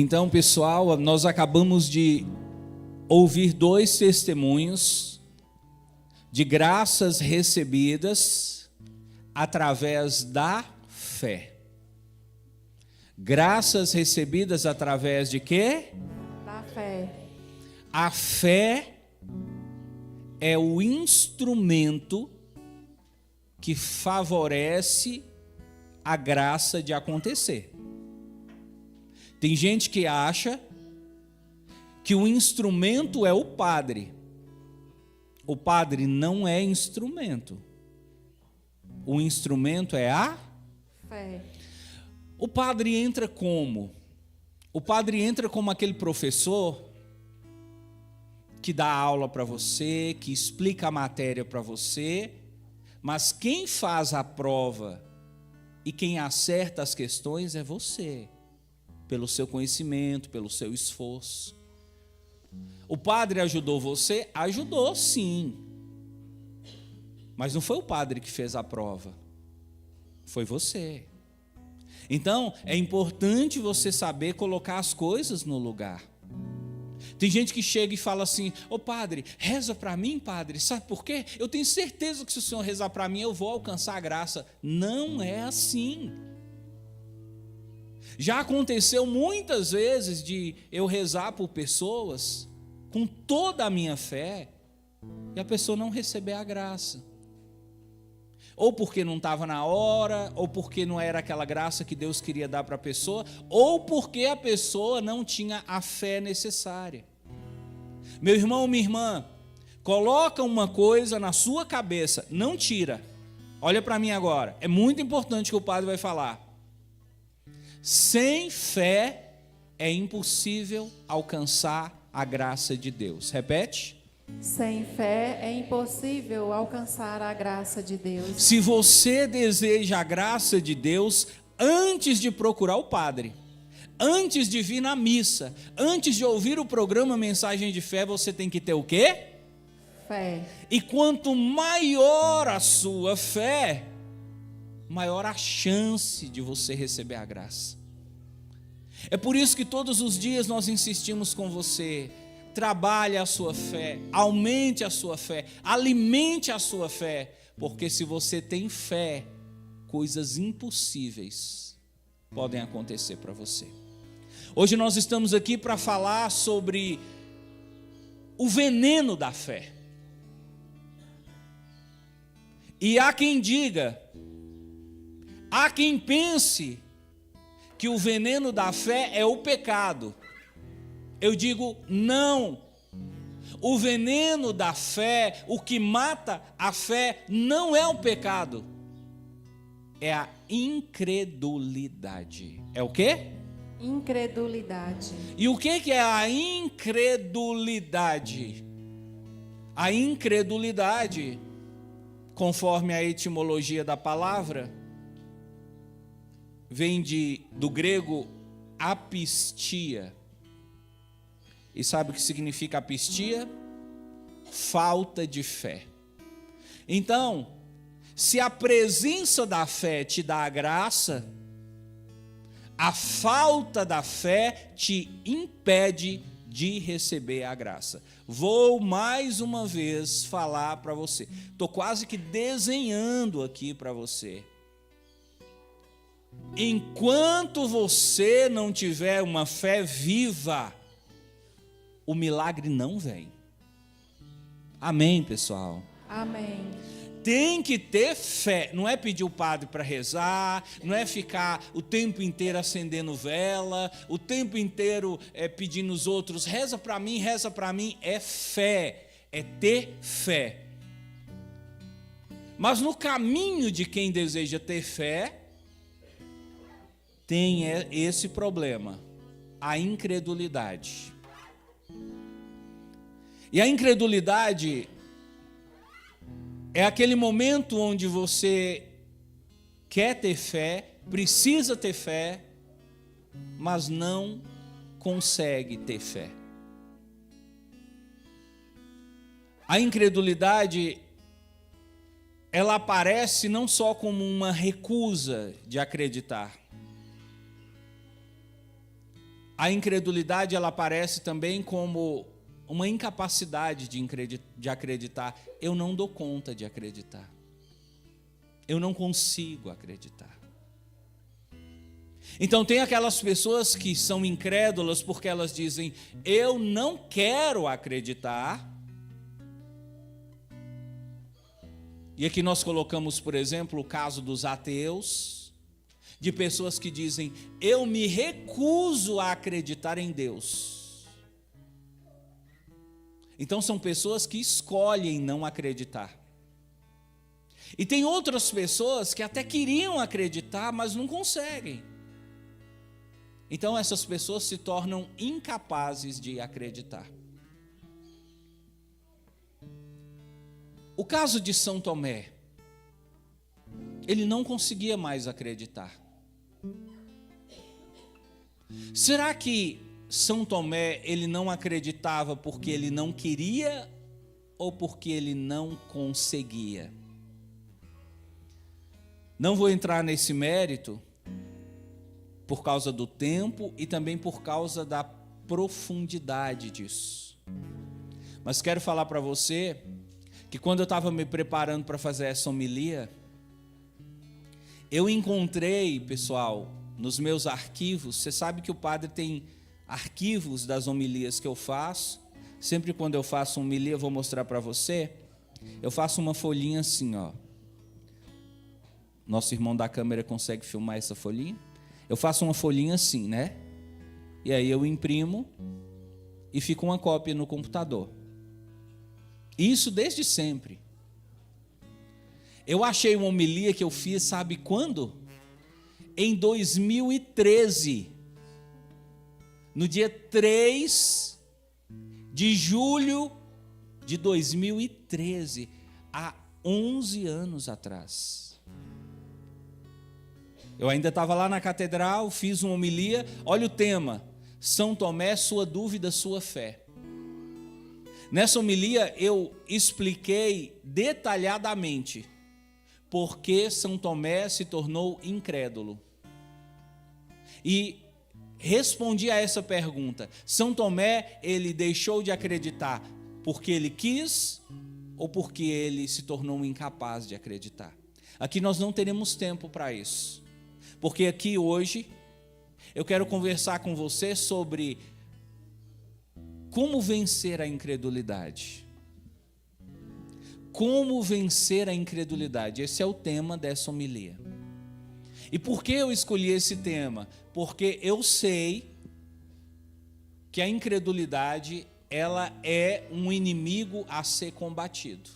Então, pessoal, nós acabamos de ouvir 2 testemunhos de graças recebidas através da fé. Graças recebidas através de quê? Da fé. A fé é o instrumento que favorece a graça de acontecer. Tem gente que acha que o instrumento é o padre. O padre não é instrumento. O instrumento é a Fé. O padre entra como? O padre entra como aquele professor que dá aula para você, que explica a matéria para você, mas quem faz a prova e quem acerta as questões é você, pelo seu conhecimento, pelo seu esforço. O padre ajudou você? Ajudou, sim. Mas não foi o padre que fez a prova, foi você. Então, é importante você saber colocar as coisas no lugar. Tem gente que chega e fala assim: ô padre, reza para mim, padre, sabe por quê? Eu tenho certeza que se o senhor rezar para mim, eu vou alcançar a graça. Não é assim. Já aconteceu muitas vezes de eu rezar por pessoas com toda a minha fé e a pessoa não receber a graça. Ou porque não estava na hora, ou porque não era aquela graça que Deus queria dar para a pessoa, ou porque a pessoa não tinha a fé necessária. Meu irmão, minha irmã, coloca uma coisa na sua cabeça, não tira. Olha para mim agora, é muito importante o que o padre vai falar. Sem fé é impossível alcançar a graça de Deus. Repete. Sem fé é impossível alcançar a graça de Deus. Se você deseja a graça de Deus, antes de procurar o padre, antes de vir na missa, antes de ouvir o programa Mensagem de Fé, você tem que ter o quê? Fé. E quanto maior a sua fé, maior a chance de você receber a graça. É por isso que todos os dias nós insistimos com você: trabalhe a sua fé, aumente a sua fé, alimente a sua fé, porque se você tem fé, coisas impossíveis podem acontecer para você. Hoje nós estamos aqui para falar sobre o veneno da fé. E há quem diga, há quem pense que o veneno da fé é o pecado. Eu digo não. O veneno da fé, o que mata a fé, não é o pecado, é a incredulidade. É o quê? Incredulidade. E o que é a incredulidade? A incredulidade, conforme a etimologia da palavra, vem do grego apistia. E sabe o que significa apistia? Falta de fé. Então, se a presença da fé te dá a graça, a falta da fé te impede de receber a graça. Vou mais uma vez falar para você. Estou quase que desenhando aqui para você. Enquanto você não tiver uma fé viva, o milagre não vem. Amém, pessoal? Amém. Tem que ter fé. Não é pedir o padre para rezar, não é ficar o tempo inteiro acendendo vela, o tempo inteiro pedindo os outros, reza para mim, reza para mim. É fé, é ter fé. Mas no caminho de quem deseja ter fé, tem esse problema, a incredulidade. E a incredulidade é aquele momento onde você quer ter fé, precisa ter fé, mas não consegue ter fé. A incredulidade, ela aparece não só como uma recusa de acreditar. A incredulidade, ela aparece também como uma incapacidade de acreditar. Eu não dou conta de acreditar. Eu não consigo acreditar. Então tem aquelas pessoas que são incrédulas porque elas dizem: eu não quero acreditar. E aqui nós colocamos, por exemplo, o caso dos ateus, de pessoas que dizem: eu me recuso a acreditar em Deus. Então são pessoas que escolhem não acreditar. E tem outras pessoas que até queriam acreditar, mas não conseguem. Então essas pessoas se tornam incapazes de acreditar. O caso de São Tomé, ele não conseguia mais acreditar. Será que São Tomé, ele não acreditava porque ele não queria ou porque ele não conseguia? Não vou entrar nesse mérito por causa do tempo e também por causa da profundidade disso. Mas quero falar para você que quando eu estava me preparando para fazer essa homilia, eu encontrei, pessoal, nos meus arquivos, você sabe que o padre tem arquivos das homilias que eu faço. Sempre quando eu faço homilia, eu vou mostrar para você, eu faço uma folhinha assim, ó. Nosso irmão da câmera consegue filmar essa folhinha? Eu faço uma folhinha assim, né? E aí eu imprimo e fica uma cópia no computador. Isso desde sempre. Eu achei uma homilia que eu fiz, sabe quando? Em 2013. No dia 3 de julho de 2013. Há 11 anos atrás. Eu ainda estava lá na catedral, fiz uma homilia. Olha o tema: São Tomé, sua dúvida, sua fé. Nessa homilia eu expliquei detalhadamente por que São Tomé se tornou incrédulo. E respondi a essa pergunta: São Tomé, ele deixou de acreditar porque ele quis ou porque ele se tornou incapaz de acreditar? Aqui nós não teremos tempo para isso. Porque aqui hoje eu quero conversar com você sobre como vencer a incredulidade. Como vencer a incredulidade? Esse é o tema dessa homilia. E por que eu escolhi esse tema? Porque eu sei que a incredulidade, ela é um inimigo a ser combatido.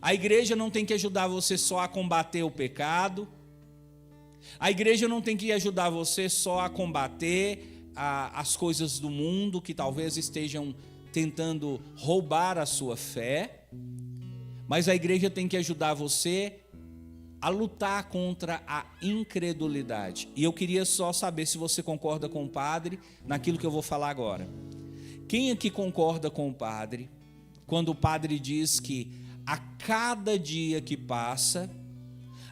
A igreja não tem que ajudar você só a combater o pecado. A igreja não tem que ajudar você só a combater as coisas do mundo que talvez estejam tentando roubar a sua fé, mas a igreja tem que ajudar você a lutar contra a incredulidade. E eu queria só saber se você concorda com o padre naquilo que eu vou falar agora. Quem aqui concorda com o padre quando o padre diz que a cada dia que passa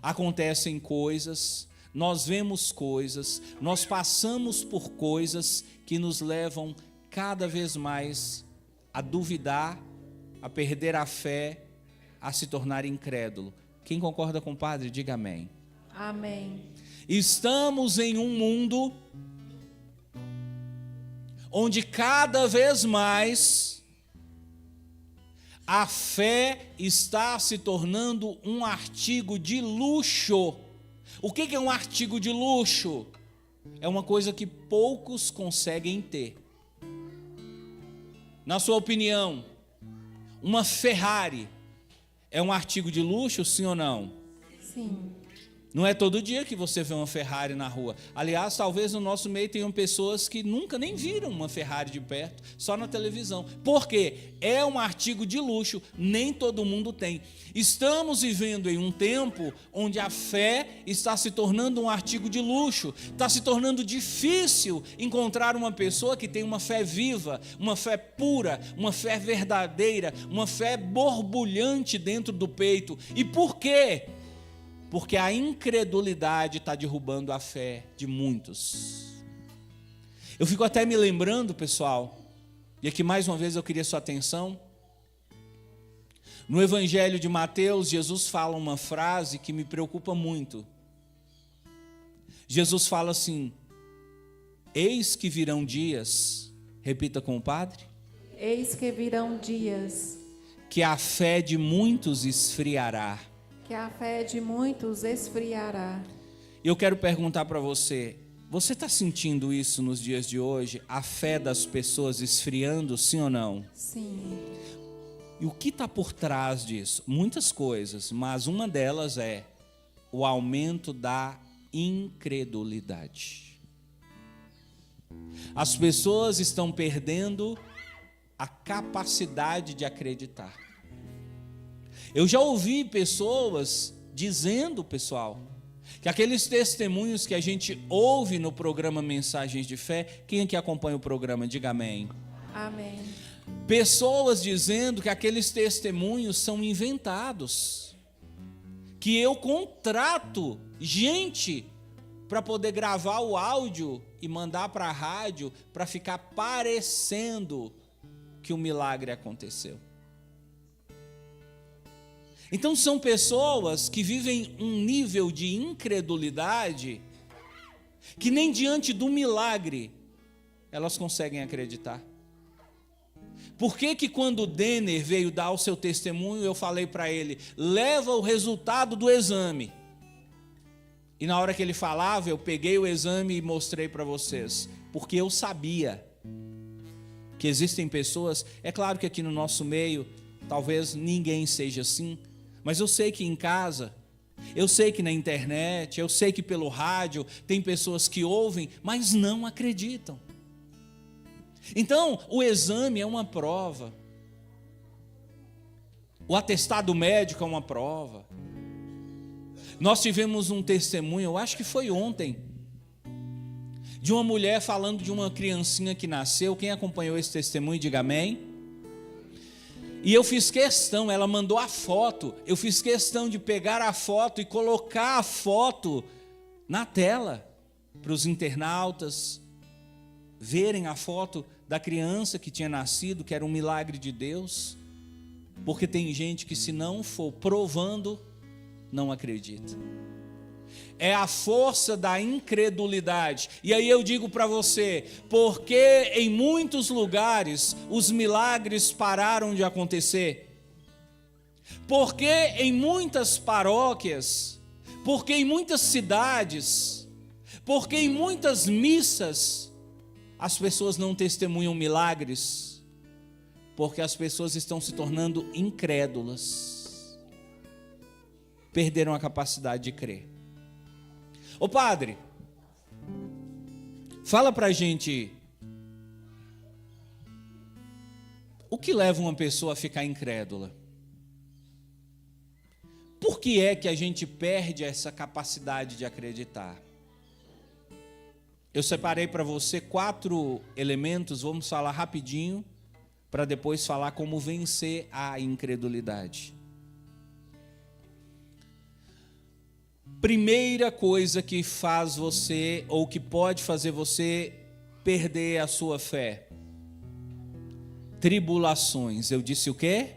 acontecem coisas, nós vemos coisas, nós passamos por coisas que nos levam cada vez mais a duvidar, a perder a fé, a se tornar incrédulo? Quem concorda com o padre, diga amém. Amém. Estamos em um mundo onde cada vez mais a fé está se tornando um artigo de luxo. O que é um artigo de luxo? É uma coisa que poucos conseguem ter. Na sua opinião, uma Ferrari é um artigo de luxo, sim ou não? Sim. Não é todo dia que você vê uma Ferrari na rua. Aliás, talvez no nosso meio tenham pessoas que nunca nem viram uma Ferrari de perto, só na televisão. Por quê? É um artigo de luxo, nem todo mundo tem. Estamos vivendo em um tempo onde a fé está se tornando um artigo de luxo. Está se tornando difícil encontrar uma pessoa que tem uma fé viva, uma fé pura, uma fé verdadeira, uma fé borbulhante dentro do peito. E por quê? Porque a incredulidade está derrubando a fé de muitos. Eu fico até me lembrando, pessoal, e aqui mais uma vez eu queria sua atenção. No Evangelho de Mateus, Jesus fala uma frase que me preocupa muito. Jesus fala assim: eis que virão dias, repita com o padre. Eis que virão dias, que a fé de muitos esfriará. que a fé de muitos esfriará. Eu quero perguntar para você está sentindo isso nos dias de hoje? A fé das pessoas esfriando, sim ou não? Sim. E o que está por trás disso? Muitas coisas, mas uma delas é o aumento da incredulidade. As pessoas estão perdendo a capacidade de acreditar. Eu já ouvi pessoas dizendo, pessoal, que aqueles testemunhos que a gente ouve no programa Mensagens de Fé, quem aqui acompanha o programa, diga amém. Amém. Pessoas dizendo que aqueles testemunhos são inventados, que eu contrato gente para poder gravar o áudio e mandar para a rádio para ficar parecendo que o milagre aconteceu. Então são pessoas que vivem um nível de incredulidade que nem diante do milagre elas conseguem acreditar. Por que que quando o Denner veio dar o seu testemunho, eu falei para ele, leva o resultado do exame. E na hora que ele falava, eu peguei o exame e mostrei para vocês, porque eu sabia que existem pessoas, é claro que aqui no nosso meio, talvez ninguém seja assim, mas eu sei que em casa, eu sei que na internet, eu sei que pelo rádio, tem pessoas que ouvem, mas não acreditam. Então, o exame é uma prova. O atestado médico é uma prova. Nós tivemos um testemunho, eu acho que foi ontem, de uma mulher falando de uma criancinha que nasceu. Quem acompanhou esse testemunho, diga amém. E eu fiz questão, ela mandou a foto, eu fiz questão de pegar a foto e colocar a foto na tela, para os internautas verem a foto da criança que tinha nascido, que era um milagre de Deus, porque tem gente que se não for provando, não acredita. É a força da incredulidade. E aí eu digo para você, porque em muitos lugares os milagres pararam de acontecer? Porque em muitas paróquias, porque em muitas cidades, porque em muitas missas as pessoas não testemunham milagres? Porque as pessoas estão se tornando incrédulas, perderam a capacidade de crer. Ô padre, fala pra gente, o que leva uma pessoa a ficar incrédula? Por que é que a gente perde essa capacidade de acreditar? Eu separei para você 4 elementos, vamos falar rapidinho, para depois falar como vencer a incredulidade. Primeira coisa que faz você, ou que pode fazer você perder a sua fé: tribulações. Eu disse o quê?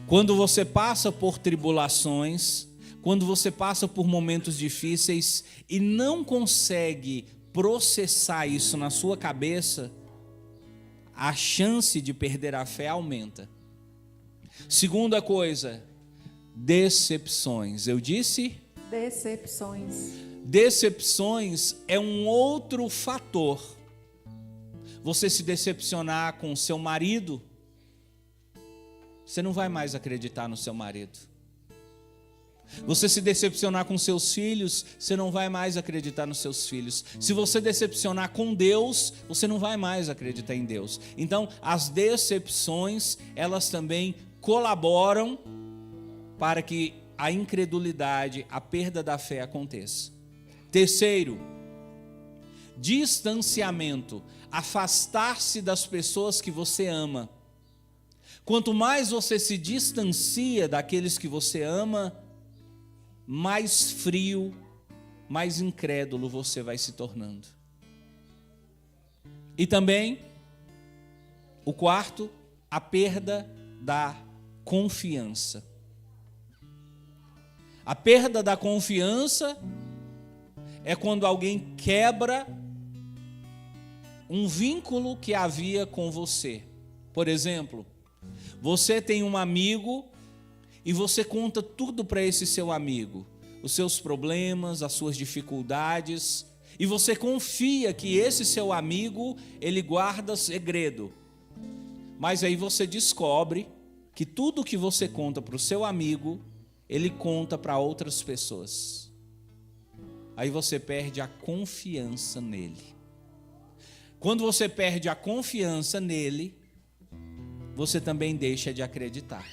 Quando você passa por tribulações, quando você passa por momentos difíceis e não consegue processar isso na sua cabeça, a chance de perder a fé aumenta. Segunda coisa, decepções. Eu disse? Decepções. Decepções é um outro fator. Você se decepcionar com o seu marido, você não vai mais acreditar no seu marido. Você se decepcionar com seus filhos, você não vai mais acreditar nos seus filhos. Se você decepcionar com Deus, você não vai mais acreditar em Deus. Então, as decepções, elas também colaboram para que a incredulidade, a perda da fé aconteça. Terceiro, distanciamento, afastar-se das pessoas que você ama. Quanto mais você se distancia daqueles que você ama, mais frio, mais incrédulo você vai se tornando. E também, o quarto, a perda da confiança. A perda da confiança é quando alguém quebra um vínculo que havia com você. Por exemplo, você tem um amigo e você conta tudo para esse seu amigo, os seus problemas, as suas dificuldades, e você confia que esse seu amigo, ele guarda segredo. Mas aí você descobre que tudo que você conta para o seu amigo, ele conta para outras pessoas. Aí você perde a confiança nele. Quando você perde a confiança nele, você também deixa de acreditar.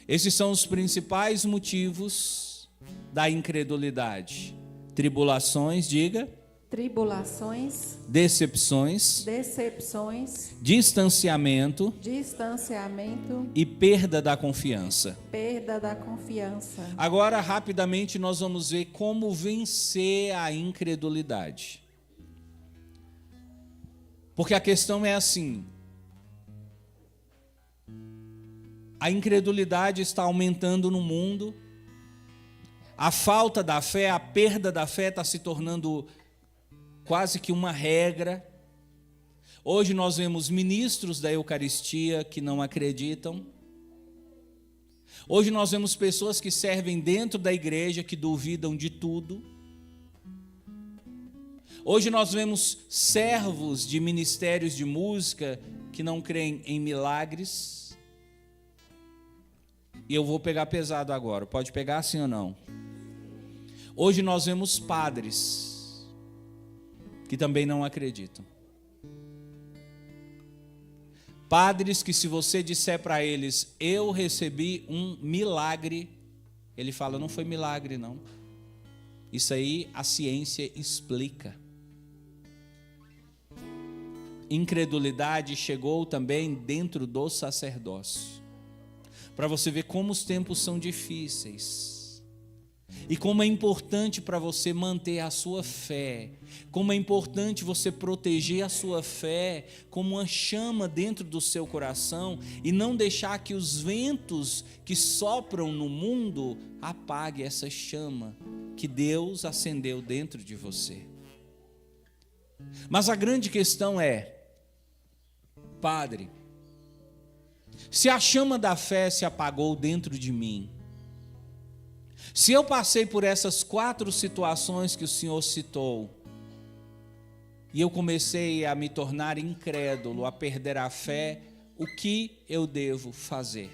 Esses são os principais motivos da incredulidade. Tribulações, diga. Tribulações. Decepções. Decepções. Distanciamento. Distanciamento. E perda da confiança. Perda da confiança. Agora, rapidamente, nós vamos ver como vencer a incredulidade. Porque a questão é assim: a incredulidade está aumentando no mundo, a falta da fé, a perda da fé está se tornando quase que uma regra. Hoje nós vemos ministros da Eucaristia que não acreditam. Hoje nós vemos pessoas que servem dentro da igreja que duvidam de tudo. Hoje nós vemos servos de ministérios de música que não creem em milagres. E eu vou pegar pesado agora, pode pegar sim ou não? Hoje nós vemos padres que também não acreditam. Padres que, se você disser para eles, eu recebi um milagre, ele fala, não foi milagre não. Isso aí a ciência explica. Incredulidade chegou também dentro do sacerdócio. Para você ver como os tempos são difíceis. E como é importante para você manter a sua fé. Como é importante você proteger a sua fé como uma chama dentro do seu coração. E não deixar que os ventos que sopram no mundo apaguem essa chama que Deus acendeu dentro de você. Mas a grande questão é, Padre, se a chama da fé se apagou dentro de mim, se eu passei por essas 4 situações que o Senhor citou, e eu comecei a me tornar incrédulo, a perder a fé, o que eu devo fazer?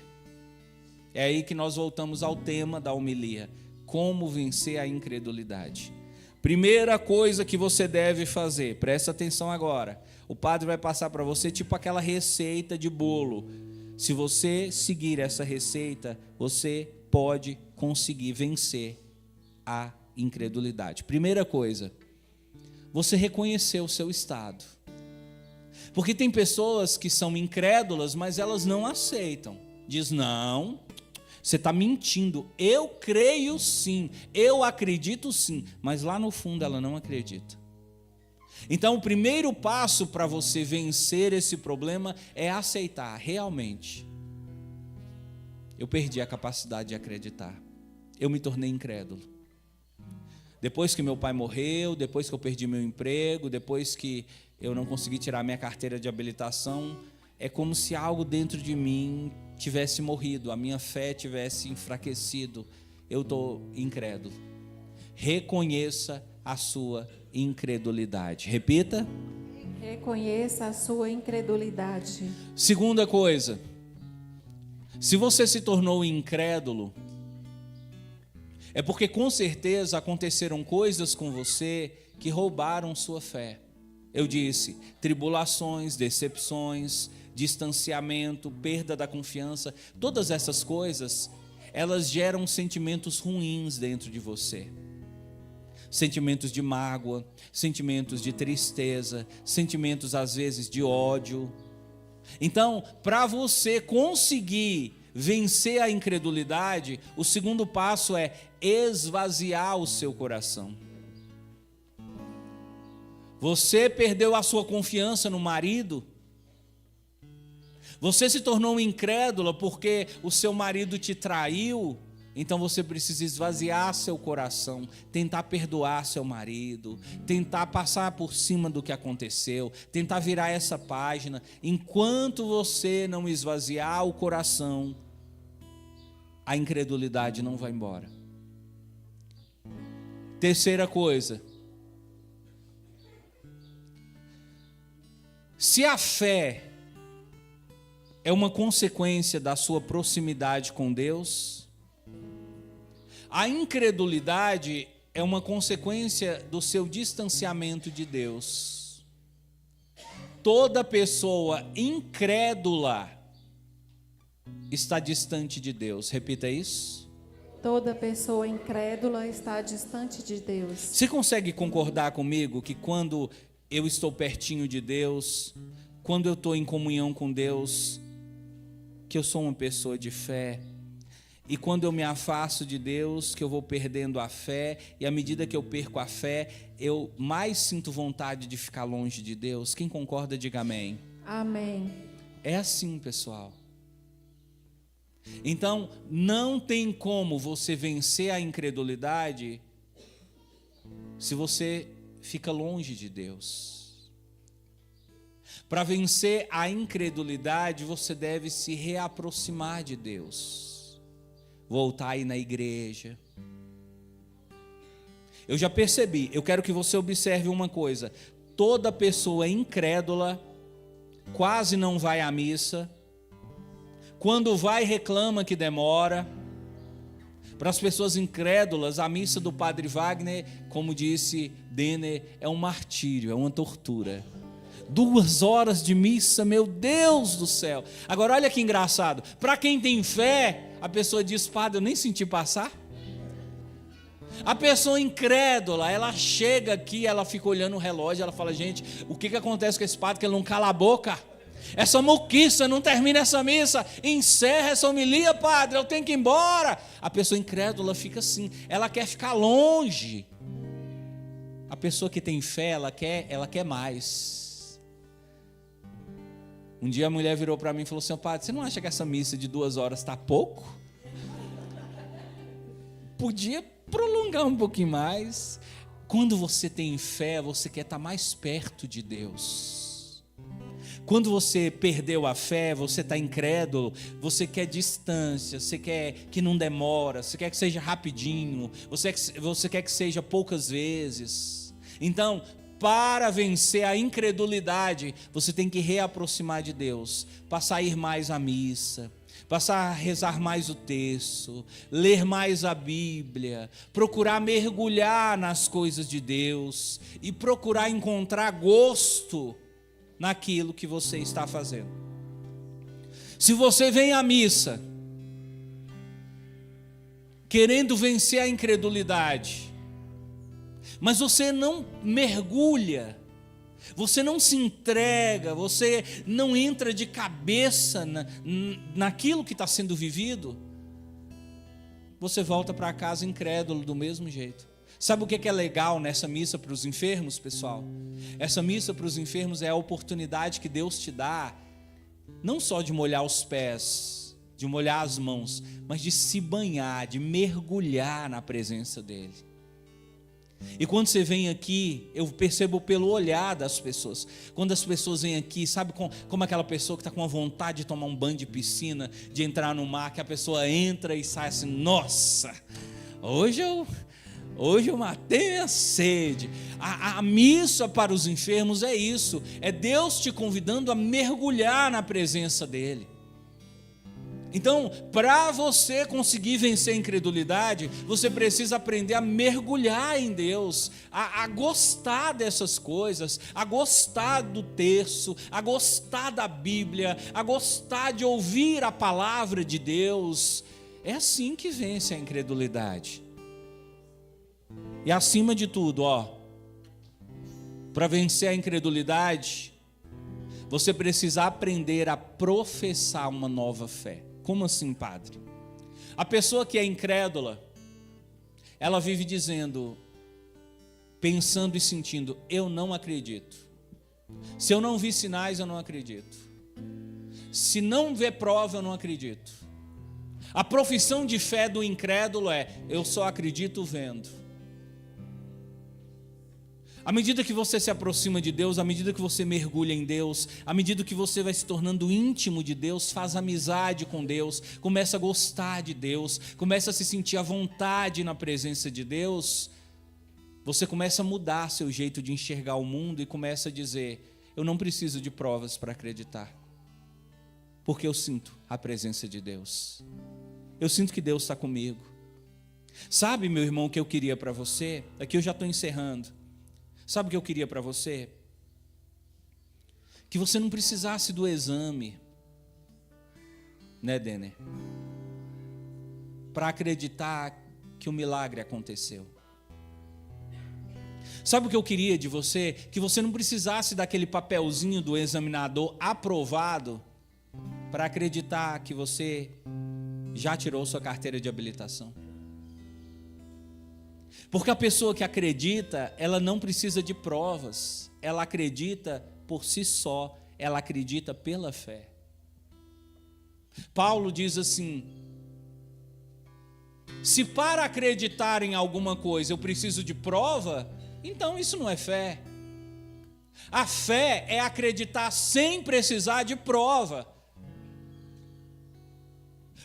É aí que nós voltamos ao tema da homilia, como vencer a incredulidade. Primeira coisa que você deve fazer, presta atenção agora, o padre vai passar para você tipo aquela receita de bolo. Se você seguir essa receita, você pode conseguir vencer a incredulidade. Primeira coisa, você reconhecer o seu estado. Porque tem pessoas que são incrédulas, mas elas não aceitam. Diz, não, você está mentindo, eu creio sim, eu acredito sim, mas lá no fundo ela não acredita. Então o primeiro passo para você vencer esse problema é aceitar, realmente, eu perdi a capacidade de acreditar, eu me tornei incrédulo. Depois que meu pai morreu, depois que eu perdi meu emprego, depois que eu não consegui tirar minha carteira de habilitação, é como se algo dentro de mim tivesse morrido, a minha fé tivesse enfraquecido, eu estou incrédulo. Reconheça a sua incredulidade. Repita. Reconheça a sua incredulidade. Segunda coisa, se você se tornou incrédulo, é porque com certeza aconteceram coisas com você que roubaram sua fé. Eu disse, tribulações, decepções, distanciamento, perda da confiança, todas essas coisas, elas geram sentimentos ruins dentro de você. Sentimentos de mágoa, sentimentos de tristeza, sentimentos às vezes de ódio. Então, para você conseguir vencer a incredulidade, o segundo passo é esvaziar o seu coração. Você perdeu a sua confiança no marido? Você se tornou incrédula porque o seu marido te traiu? Então você precisa esvaziar seu coração, tentar perdoar seu marido, tentar passar por cima do que aconteceu, tentar virar essa página. Enquanto você não esvaziar o coração, a incredulidade não vai embora. Terceira coisa. Se a fé é uma consequência da sua proximidade com Deus, a incredulidade é uma consequência do seu distanciamento de Deus. Toda pessoa incrédula está distante de Deus. Repita isso. Toda pessoa incrédula está distante de Deus. Você consegue concordar comigo que quando eu estou pertinho de Deus, quando eu estou em comunhão com Deus, que eu sou uma pessoa de fé, e quando eu me afasto de Deus, que eu vou perdendo a fé, e à medida que eu perco a fé, eu mais sinto vontade de ficar longe de Deus? Quem concorda, diga amém. Amém. É assim, pessoal. Então, não tem como você vencer a incredulidade se você fica longe de Deus. Para vencer a incredulidade, você deve se reaproximar de Deus. Voltar aí na igreja. Eu já percebi, eu quero que você observe uma coisa. Toda pessoa incrédula quase não vai à missa. Quando vai, reclama que demora. Para as pessoas incrédulas, a missa do Padre Wagner, como disse Denner, é um martírio, é uma tortura. 2 horas de missa, meu Deus do céu. Agora olha que engraçado, para quem tem fé, a pessoa diz: padre, eu nem senti passar. A pessoa incrédula, ela chega aqui, ela fica olhando o relógio, ela fala: gente, o que acontece com esse padre que ele não cala a boca? Essa moquiça, não termina essa missa, encerra essa homilia, padre, eu tenho que ir embora. A pessoa incrédula fica assim, ela quer ficar longe. A pessoa que tem fé, ela quer mais. Um dia a mulher virou para mim e falou assim: padre, você não acha que essa missa de 2 horas está pouco? Podia prolongar um pouquinho mais. Quando você tem fé, você quer estar mais perto de Deus. Quando você perdeu a fé, você está incrédulo, você quer distância, você quer que não demora, você quer que seja rapidinho, você quer que seja poucas vezes. Então, para vencer a incredulidade, você tem que reaproximar de Deus, passar a ir mais à missa, passar a rezar mais o texto, ler mais a Bíblia, procurar mergulhar nas coisas de Deus e procurar encontrar gosto naquilo que você está fazendo. Se você vem à missa querendo vencer a incredulidade, mas você não mergulha, você não se entrega, você não entra de cabeça naquilo que está sendo vivido, você volta para casa incrédulo do mesmo jeito. Sabe o que é legal nessa missa para os enfermos, pessoal? Essa missa para os enfermos é a oportunidade que Deus te dá, não só de molhar os pés, de molhar as mãos, mas de se banhar, de mergulhar na presença dEle. E quando você vem aqui, eu percebo pelo olhar das pessoas. Quando as pessoas vêm aqui, sabe como aquela pessoa que está com a vontade de tomar um banho de piscina, de entrar no mar, que a pessoa entra e sai assim: nossa, hoje eu matei a sede. A missa para os enfermos é isso, é Deus te convidando a mergulhar na presença dEle. Então, para você conseguir vencer a incredulidade, você precisa aprender a mergulhar em Deus, a gostar dessas coisas, a gostar do texto, a gostar da Bíblia, a gostar de ouvir a palavra de Deus. É assim que vence a incredulidade. E acima de tudo, para vencer a incredulidade, você precisa aprender a professar uma nova fé. Como assim, padre? A pessoa que é incrédula, ela vive dizendo: pensando e sentindo, eu não acredito. Se eu não vi sinais, eu não acredito. Se não ver prova, eu não acredito. A profissão de fé do incrédulo é, eu só acredito vendo. À medida que você se aproxima de Deus, à medida que você mergulha em Deus, à medida que você vai se tornando íntimo de Deus, faz amizade com Deus, começa a gostar de Deus, começa a se sentir à vontade na presença de Deus, você começa a mudar seu jeito de enxergar o mundo e começa a dizer, eu não preciso de provas para acreditar, porque eu sinto a presença de Deus. Eu sinto que Deus está comigo. Sabe, meu irmão, o que eu queria para você? Aqui eu já estou encerrando. Sabe o que eu queria para você? Que você não precisasse do exame, né, Denner? Para acreditar que o milagre aconteceu. Sabe o que eu queria de você? Que você não precisasse daquele papelzinho do examinador aprovado para acreditar que você já tirou sua carteira de habilitação. Porque a pessoa que acredita, ela não precisa de provas, ela acredita por si só, ela acredita pela fé. Paulo diz assim, se para acreditar em alguma coisa eu preciso de prova, então isso não é fé. A fé é acreditar sem precisar de prova.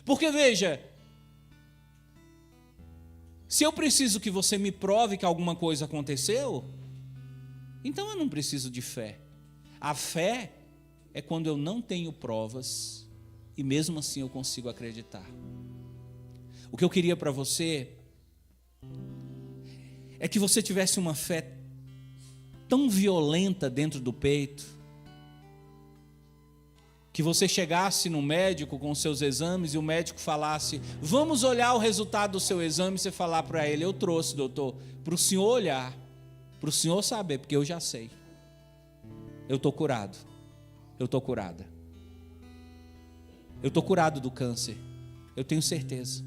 Porque veja, se eu preciso que você me prove que alguma coisa aconteceu, então eu não preciso de fé. A fé é quando eu não tenho provas e mesmo assim eu consigo acreditar. O que eu queria para você é que você tivesse uma fé tão violenta dentro do peito, que você chegasse no médico com os seus exames e o médico falasse, vamos olhar o resultado do seu exame, e você falar para ele, eu trouxe, doutor, para o senhor olhar, para o senhor saber, porque eu já sei. Eu estou curado, eu estou curada. Eu estou curado do câncer, eu tenho certeza.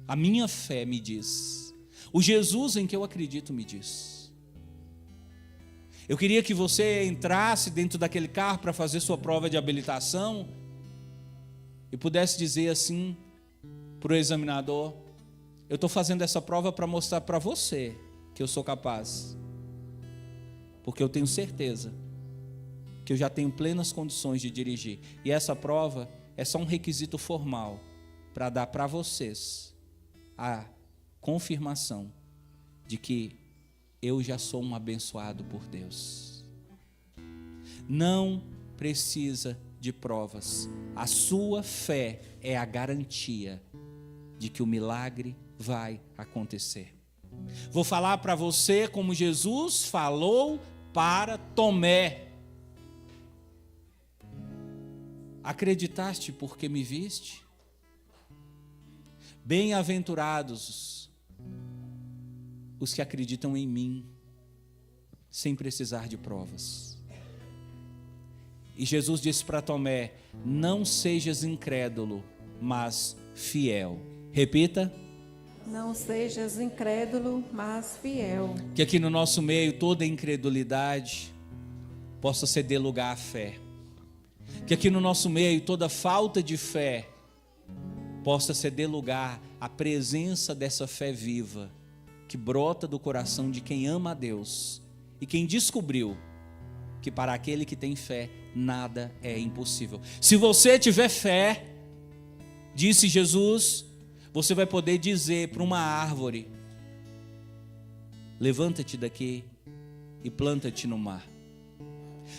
A minha fé me diz, o Jesus em que eu acredito me diz. Eu queria que você entrasse dentro daquele carro para fazer sua prova de habilitação e pudesse dizer assim para o examinador, eu estou fazendo essa prova para mostrar para você que eu sou capaz, porque eu tenho certeza que eu já tenho plenas condições de dirigir, e essa prova é só um requisito formal para dar para vocês a confirmação de que eu já sou um abençoado por Deus. Não precisa de provas. A sua fé é a garantia de que o milagre vai acontecer. Vou falar para você como Jesus falou para Tomé. Acreditaste porque me viste? Bem-aventurados os que acreditam em mim, sem precisar de provas. E Jesus disse para Tomé, não sejas incrédulo, mas fiel. Repita. Não sejas incrédulo, mas fiel. Que aqui no nosso meio toda incredulidade possa ceder lugar à fé. Que aqui no nosso meio toda falta de fé possa ceder lugar à presença dessa fé viva, que brota do coração de quem ama a Deus e quem descobriu que para aquele que tem fé nada é impossível. Se você tiver fé, disse Jesus, você vai poder dizer para uma árvore, levanta-te daqui e planta-te no mar.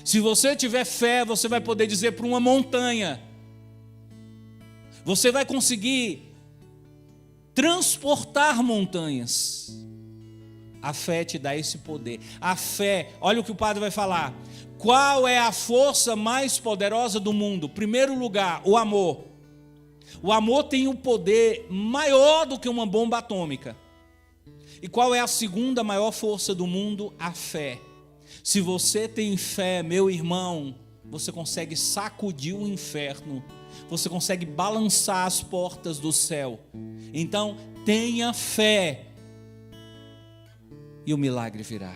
Se você tiver fé, você vai poder dizer para uma montanha, você vai conseguir transportar montanhas. A fé te dá esse poder. A fé, olha o que o padre vai falar. Qual é a força mais poderosa do mundo? Primeiro lugar, o amor. O amor tem um poder maior do que uma bomba atômica. E qual é a segunda maior força do mundo? A fé. Se você tem fé, meu irmão, você consegue sacudir o inferno. Você consegue balançar as portas do céu. Então, tenha fé. e o milagre virá.